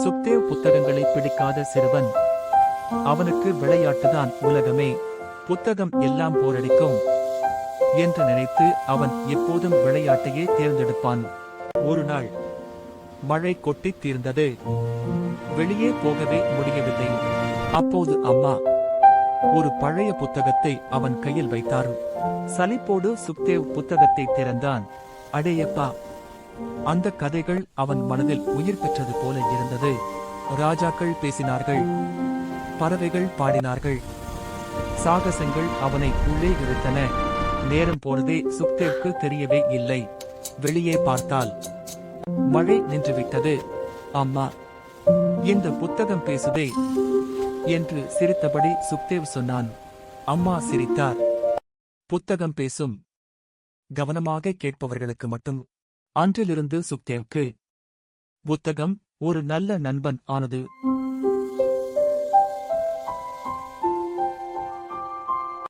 சுக்தேவ் புத்தகங்களை பிடிக்காத சிறுவன். அவனுக்கு விளையாட்டுதான் உலகமே, புத்தகம் எல்லாம் போரடிக்கும் என்று நினைத்து அவன் எப்போதும் விளையாட்டையே தேர்ந்தெடுப்பான். ஒரு நாள் மழை கொட்டித் தீர்ந்தது. வெளியே போகவே முடியவில்லை. அப்போது அம்மா ஒரு பழைய புத்தகத்தை அவன் கையில் வைத்தார். சலிப்போடு சுக்தேவ் புத்தகத்தை திறந்தான். அடேயப்பா! அந்த கதைகள் அவன் மனதில் உயிர் பெற்றது போல இருந்தது. ராஜாக்கள் பேசினார்கள், பறவைகள் பாடினார்கள், சாகசங்கள் அவனை உள்ளே இழுத்தன. நேரம் போனதே சுக்தேவுக்கு தெரியவே இல்லை. வெளியே பார்த்தால் மழை நின்றுவிட்டது. அம்மா, இந்த புத்தகம் பேசுதே என்று சிரித்தபடி சுக்தேவ் சொன்னான். அம்மா சிரித்தார். புத்தகம் பேசும், கவனமாக கேட்பவர்களுக்கு மட்டும். அன்றிலிருந்து சுக்தேவுக்கு புத்தகம் ஒரு நல்ல நண்பன் ஆனது.